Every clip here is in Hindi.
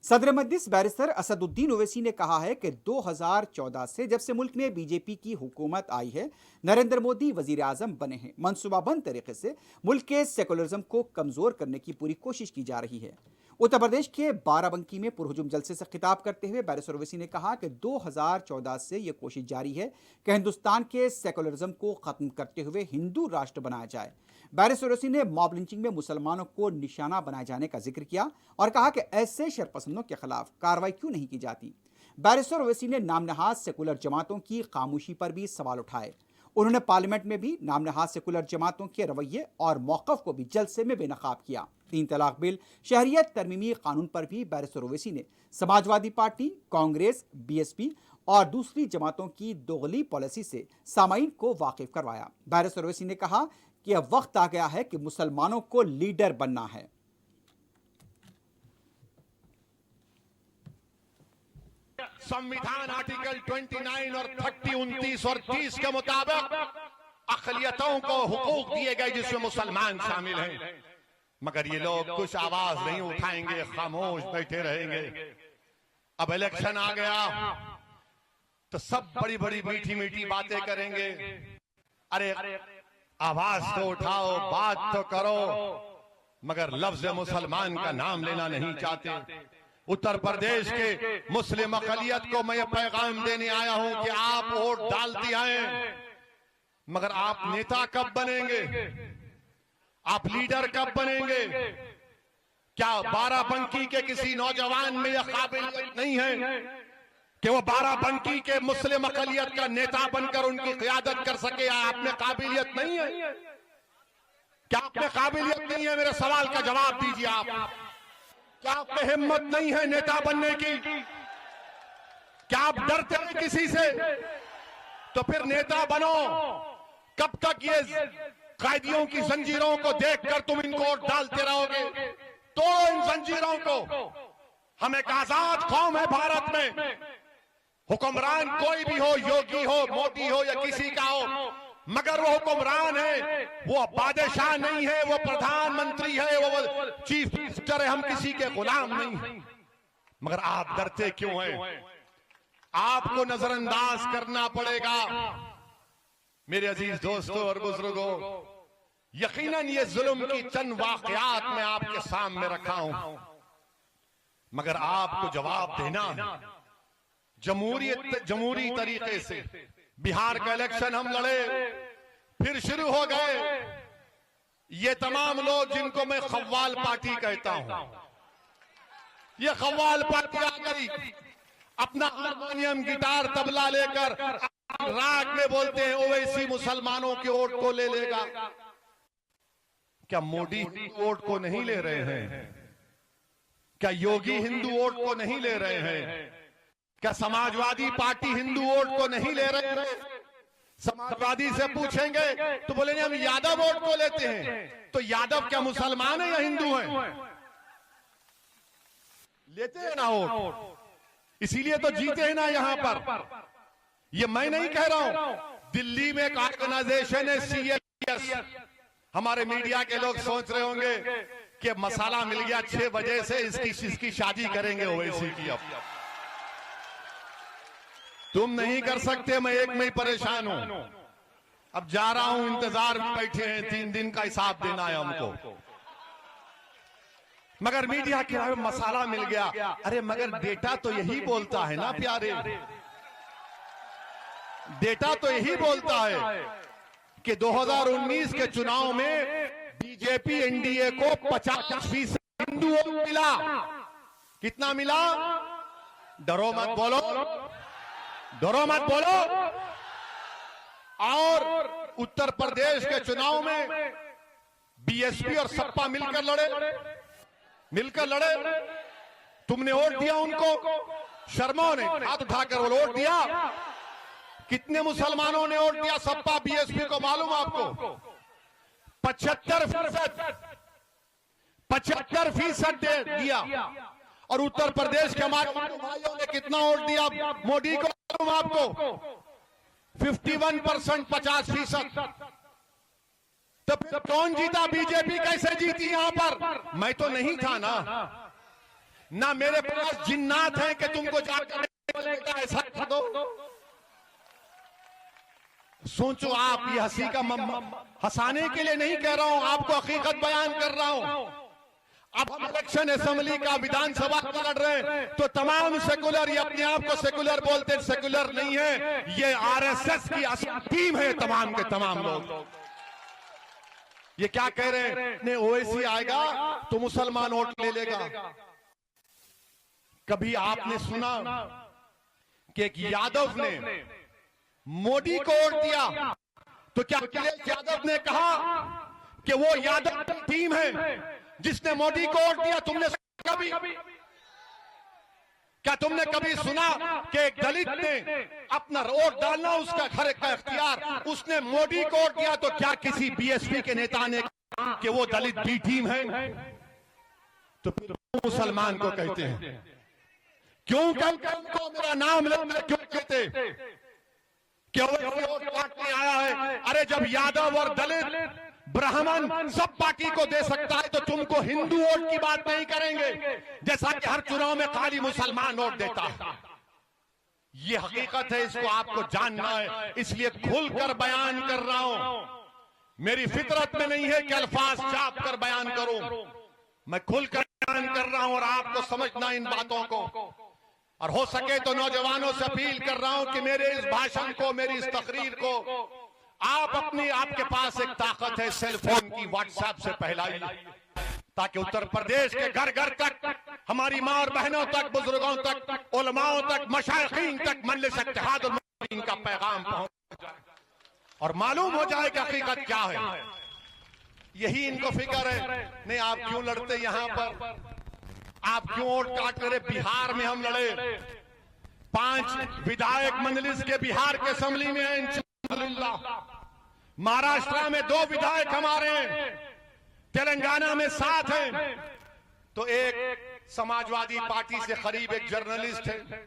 सदर मजलिस बैरिस्टर असदुद्दीन ओवैसी ने कहा है कि 2014 से जब से मुल्क में बीजेपी की हुकूमत आई है, नरेंद्र मोदी वजीर आजम बने हैं, मनसूबाबंद तरीके से मुल्क के सेकुलरिज्म को कमजोर करने की पूरी कोशिश की जा रही है। उत्तर प्रदेश के बाराबंकी में पुरहुजुम जलसे से खिताब करते हुए बैरिस्टर ओवैसी ने कहा कि 2014 से यह कोशिश जारी है कि हिंदुस्तान के सेकुलरिज्म को खत्म करते हुए हिंदू राष्ट्र बनाया जाए। बैरिस्टर ओवैसी ने मॉब लिंचिंग में मुसलमानों को निशाना बनाए जाने का जिक्र किया और कहा कि ऐसे शरपसंदों के खिलाफ कार्रवाई क्यों नहीं की जाती। बैरिस्टर ओवैसी ने नामनहाज सेकुलर जमातों की खामोशी पर भी सवाल उठाए। उन्होंने पार्लियामेंट में भी नामनहाज सेकुलर जमातों के रवैये और मौक़िफ़ को भी जलसे में बेनकाब किया। 3 तलाक बिल, शहरियत तरमीमी कानून पर भी बैरिस्टर ओवैसी ने समाजवादी पार्टी, कांग्रेस, बीएसपी और दूसरी जमातों की दोगली पॉलिसी से सामाईन को वाकिफ करवाया। बैरिस्टर ओवैसी ने कहा कि अब वक्त आ गया है कि मुसलमानों को लीडर बनना है। संविधान आर्टिकल 29 और 30, 29 और 30 के मुताबिक अक़लियतों को हुकूक दिए गए जिसमें मुसलमान शामिल हैं, मगर ये लोग कुछ आवाज नहीं उठाएंगे, खामोश बैठे रहेंगे। अब इलेक्शन आ गया तो सब बड़ी बड़ी मीठी मीठी बातें करेंगे। अरे आवाज तो उठाओ, बात तो करो, मगर लफ्ज मुसलमान का नाम लेना नहीं चाहते। उत्तर प्रदेश के मुस्लिम अक़लियत को मैं पैगाम देने आया हूं कि आप वोट डालती हैं, मगर आप नेता कब बनेंगे? आप लीडर कब बनेंगे? क्या बाराबंकी के किसी नौजवान में यह काबिलियत नहीं है कि वो बाराबंकी के मुस्लिम अक़लियत का नेता बनकर उनकी क़ियादत कर सके? आप में काबिलियत नहीं है? क्या आप में काबिलियत नहीं है? मेरे सवाल का जवाब दीजिए आप। क्या आप में हिम्मत नहीं है नेता बनने की? क्या आप डरते हैं किसी से? तो फिर नेता बनो। कब तक ये कैदियों की जंजीरों को देखकर तुम इनको वोट डालते रहोगे? तोड़ो इन जंजीरों को। हम एक आजाद कौम है भारत में। हुक्मरान कोई भी हो, योगी हो, मोदी हो या किसी का हो, मगर वो हुक्मरान है, वो बादशाह नहीं है, वो प्रधानमंत्री है, वो चीफ मिनिस्टर है। हम किसी के गुलाम नहीं। मगर आप डरते क्यों हैं? आपको नजरअंदाज करना पड़ेगा। मेरे अजीज दोस्तों और बुजुर्गों, यकीनन ये जुल्म की चंद वाकयात मैं आपके सामने रखा हूं, मगर आपको जवाब देना जमहूरी तरीके से। बिहार का इलेक्शन हम लड़े, फिर शुरू हो गए ये तमाम लोग जिनको मैं खव्वाल पार्टी कहता हूं। ये खव्वाल पार्टी आ गई, अपना हारमोनियम, गिटार, तबला लेकर राग में बोलते हैं ओवैसी मुसलमानों के वोट को ले लेगा। क्या मोदी वोट को नहीं ले रहे हैं? क्या योगी हिंदू वोट को नहीं ले रहे हैं? क्या समाजवादी पार्टी हिंदू वोट को नहीं ले रहे हैं? समाजवादी से पूछेंगे तो बोलेंगे हम यादव वोट को लेते हैं। तो यादव क्या मुसलमान है या हिंदू है? लेते हैं ना वोट, इसीलिए तो जीते हैं ना यहां पर। ये मैं नहीं कह रहा हूं, दिल्ली में एक ऑर्गेनाइजेशन है CLS। हमारे मीडिया के लोग सोच रहे होंगे कि मसाला मिल गया 6 बजे से इसकी शादी करेंगे ओवैसी की। अब तुम नहीं कर सकते, मैं एक में ही परेशान हूं। अब जा रहा हूं, इंतजार में बैठे हैं, 3 दिन का हिसाब देना है हमको। मगर मीडिया के मसाला मिल गया। अरे मगर डेटा तो यही बोलता है ना प्यारे, डेटा तो यही बोलता है कि 2019 के चुनाव में बीजेपी एनडीए को 50% हिंदू वोट मिला। कितना मिला? डरो मत बोलो, डरो मत बोलो। और उत्तर प्रदेश के चुनाव में बीएसपी और सपा मिलकर लड़े। तुमने वोट दिया उनको, शर्मा ने हाथ उठाकर वो वोट दिया। कितने मुसलमानों ने वोट दिया सपा बीएसपी को मालूम आपको? 75% दिया। और उत्तर प्रदेश के हमारे भाइयों ने कितना वोट दिया मोदी को मालूम आपको? 51%, 50%। तो फिर कौन जीता? बीजेपी कैसे जीती यहां पर? मैं तो नहीं था ना। ना मेरे पास जिन्नात हैं कि तुमको जाकर ऐसा कर दो। सोचो आप, ये हंसी का हंसाने के लिए नहीं कह रहा हूं, आपको हकीकत बयान कर रहा हूं। अब हम इलेक्शन असेंबली का विधानसभा का लड़ रहे हैं तो तमाम सेकुलर, ये अपने आप को सेकुलर बोलते, सेकुलर नहीं है, ये आरएसएस की असली टीम है, तमाम के तमाम लोग। ये क्या कह रहे हैं, नहीं ओवैसी आएगा तो मुसलमान वोट ले लेगा। कभी आपने सुना कि एक यादव ने मोदी को वोट दिया तो क्या अखिलेश यादव ने कहा कि वो यादव की टीम है जिसने मोदी को वोट दिया? तुमने कभी क्या तुमने कभी सुना कि एक दलित ने अपना वोट डालना उसका घर का इख्तियार, उसने मोदी को वोट दिया तो क्या किसी बीएसपी के नेता ने कहा कि वो दलित बी टीम है? तो फिर मुसलमान को कहते हैं, क्यों कहते उनको मेरा नाम लेते, क्यों कहते क्यों वोट काटने आया है? अरे जब यादव और दलित ब्राह्मण सब पार्टी को दे सकता है तो तुमको हिंदू वोट की बात नहीं करेंगे, जैसा कि हर चुनाव में खाली मुसलमान वोट देता है। ये हकीकत है, इसको आपको जानना है, इसलिए खुलकर बयान कर रहा हूं। मेरी फितरत में नहीं है कि अल्फाज चाप कर बयान करूं, मैं खुलकर बयान कर रहा हूं और आपको समझना इन बातों को। और हो सके तो नौजवानों से अपील कर रहा हूं कि मेरे इस भाषण को, मेरी इस तकरीर को आपके पास एक ताकत है, सेल फोन की, व्हाट्सएप से फैलाइए, ताकि उत्तर प्रदेश के घर घर तक, हमारी मां और बहनों तक, बुजुर्गों तक, उलमाओं तक, मशाइखीन तक मजलिस इत्तेहाद और मुस्लिमीन का पैगाम पहुंच जाए और मालूम हो जाए कि हकीकत क्या है। यही इनको फिक्र है। नहीं आप क्यों लड़ते यहां पर, आप क्यों वोट काट रहे? बिहार में हम लड़े, 5 विधायक मजलिस के बिहार के असेंबली में हैं, महाराष्ट्र में 2 विधायक हमारे हैं, तेलंगाना में 7 हैं। तो एक समाजवादी पार्टी से करीब एक जर्नलिस्ट है,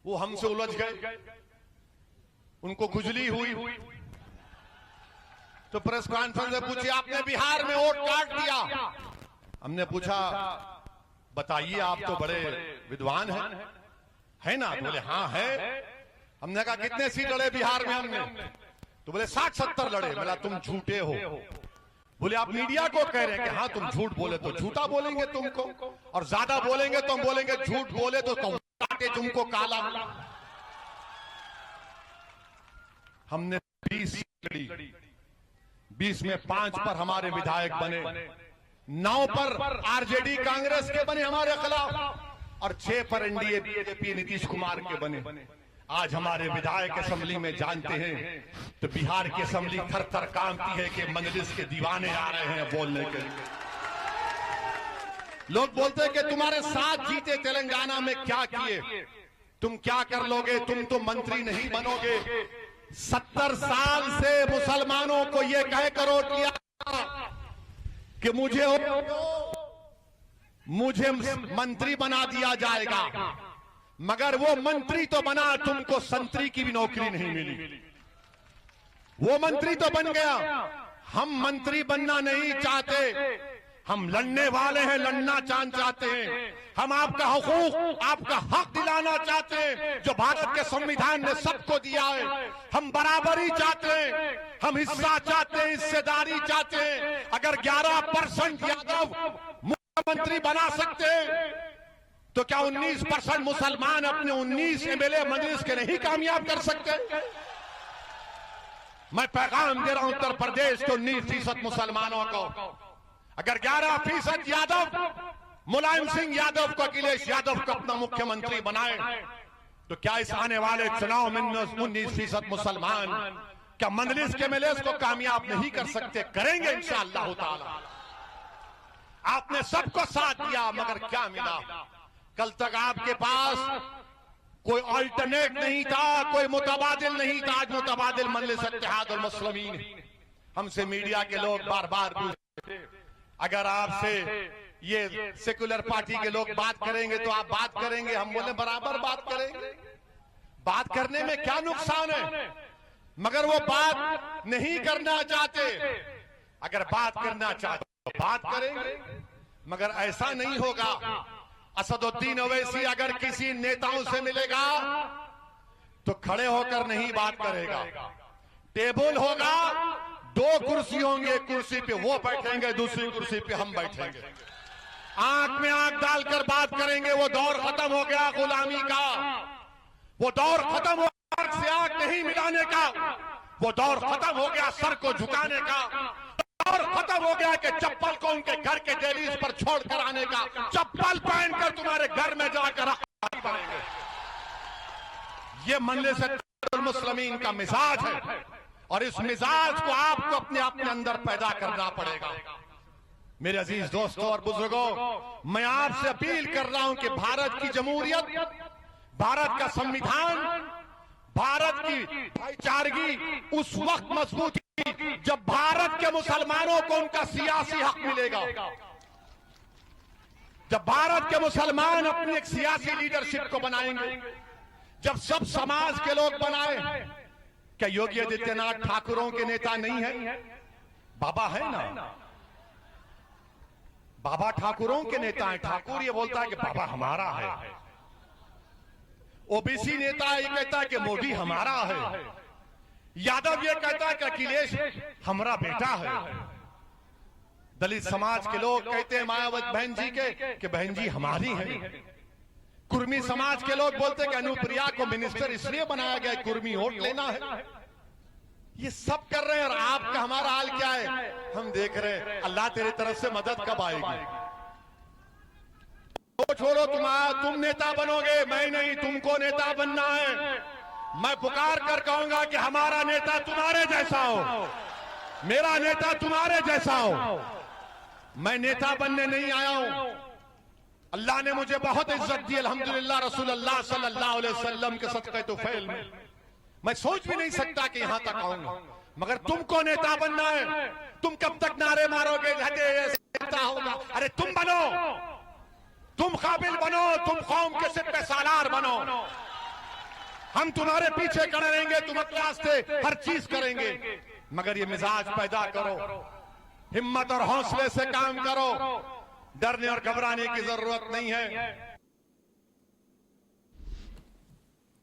वो हमसे उलझ गए, उनको खुजली हुई तो प्रेस कॉन्फ्रेंस में पूछी, आपने बिहार में वोट काट दिया? हमने पूछा, बताइए आप तो बड़े विद्वान हैं, है ना? बोले हाँ है। हमने कहा कितने सीट लड़े बिहार में? हमने तो बोले 60-70 लड़े। बोला तुम झूठे हो। बोले आप मीडिया को कह रहे हैं कि हाँ तुम झूठ बोले तो झूठा बोलेंगे तुमको, और ज्यादा बोलेंगे तो हम बोलेंगे झूठ बोले तो तुमको काला। हमने 20 सीट लड़ी, 20 में 5 पर हमारे विधायक बने, 9 पर आरजेडी कांग्रेस के बने हमारे खिलाफ, और 6 पर एनडीए बीजेपी नीतीश कुमार के बने। आज हमारे विधायक असेंबली में जानते हैं तो बिहार की असेंबली थर थर कांपती है कि मजलिस के दीवाने आ रहे हैं बोलने के लिए। लोग बोलते हैं कि तुम्हारे साथ जीते तेलंगाना में क्या किए, तुम क्या कर लोगे, तुम तो मंत्री नहीं बनोगे। 70 साल से मुसलमानों को यह कहकर वोट लिया कि मुझे मंत्री बना दिया जाएगा, मगर वो मंत्री तो बना, तुमको संतरी की भी नौकरी नहीं मिली। वो मंत्री तो बन गया, हम मंत्री बनना नहीं चाहते, हम लड़ने वाले हैं, लड़ना चाहते हैं। हम आपका हुकूक, आपका हक दिलाना चाहते हैं जो भारत के संविधान ने सबको दिया है। हम बराबरी चाहते हैं, हम हिस्सा चाहते हैं, हिस्सेदारी चाहते हैं। अगर 11% यादव मुख्यमंत्री बना सकते हैं तो क्या 19% मुसलमान अपने 19 एमएलए मजलिस के नहीं कामयाब कर सकते? मैं पैगाम दे रहा हूं उत्तर प्रदेश के 19% मुसलमानों को, अगर 11% यादव, मुलायम सिंह यादव को, अखिलेश यादव को अपना मुख्यमंत्री बनाए तो क्या इस आने वाले चुनाव में 19% मुसलमान क्या मजलिस के एमएलए को कामयाब नहीं कर सकते? करेंगे इंशाअल्लाह ताला। आपने सबको साथ दिया, मगर क्या मिला? कल तक आपके पास कोई अल्टरनेट नहीं था, कोई मुतबादिल नहीं था। आज मुतबादिल मजलिस इत्तेहाद और मुस्लिमीन। हमसे मीडिया के लोग बार बार पूछते, अगर आपसे ये सेकुलर पार्टी के लोग बात करेंगे तो आप बात करेंगे? हम बोले बराबर बात करेंगे, बात करने में क्या नुकसान है? मगर वो बात नहीं करना चाहते। अगर बात करना चाहते तो बात करेंगे, मगर ऐसा नहीं होगा। असदुद्दीन ओवैसी अगर किसी नेताओं से मिलेगा तो खड़े होकर नहीं बात करेगा। टेबल होगा, 2 कुर्सी होंगे, एक कुर्सी पे वो बैठेंगे, दूसरी कुर्सी पे हम बैठेंगे। आंख में आंख डालकर बात करेंगे। वो दौर खत्म हो गया गुलामी का, वो दौर खत्म हो गया आंख से आंख नहीं मिलाने का, वो दौर खत्म हो गया सर को झुकाने का, दौर खत्म हो गया कि चप्पल को उनके घर के दहलीज पर छोड़कर आने का। चप्पल पहनकर तुम्हारे घर में जाकर पड़ेंगे। ये मजलिस मुस्लिमीन का मिजाज है और इस मिजाज को आपको अपने अंदर पैदा करना पड़ेगा। मेरे अजीज दोस्तों और बुजुर्गों, मैं आपसे अपील कर रहा हूं कि भारत की जमहूरियत, भारत का संविधान, भारत की भाईचारगी उस वक्त मजबूत होगी जब भारत के मुसलमानों को उनका सियासी हक मिलेगा। जब भारत के मुसलमान अपनी एक सियासी लीडरशिप को बनाएंगे, जब सब समाज के लोग बनाए। क्या योगी आदित्यनाथ ठाकुरों के नेता नहीं है? बाबा है ना, बाबा ठाकुरों के नेता है। ठाकुर ये बोलता है कि बाबा हमारा है। ओबीसी नेता ये कहता है कि मोदी हमारा है। यादव ये कहता है कि अखिलेश हमारा बेटा है। दलित समाज के लोग कहते हैं मायावती बहन जी कि बहन जी हमारी है। कुर्मी समाज के लोग बोलते हैं कि अनुप्रिया को मिनिस्टर इसलिए बनाया गया कुर्मी वोट लेना है। ये सब कर रहे हैं और आपका हमारा हाल क्या है? हम देख रहे हैं। अल्लाह तेरी तरफ से मदद कब आएगी? तो छोड़ो, तुम नेता बनोगे, मैं नहीं। तुमको नेता बनना है। मैं पुकार कर कहूंगा कि हमारा नेता तुम्हारे जैसा हो, मेरा नेता तुम्हारे जैसा हो। मैं नेता बनने नहीं आया हूं। अल्लाह ने मुझे बहुत इज्जत दी अल्हम्दुलिल्लाह, रसूलुल्लाह सल्लल्लाहु अलैहि वसल्लम के सदक़े तुफ़ैल में। मैं सोच भी नहीं सकता कि यहां तक आऊंगा। मगर तुमको नेता बनना है। तुम कब तक नारे मारोगे नेता होगा? अरे तुम बनो, तुम काबिल बनो, तुम कौम के सिर पे सालार बनो। हम तुम्हारे पीछे खड़े रहेंगे, तुम्हारे रास्ते हर चीज करेंगे। मगर ये मिजाज पैदा करो, हिम्मत और हौसले से काम करो। डरने और घबराने की जरूरत नहीं है।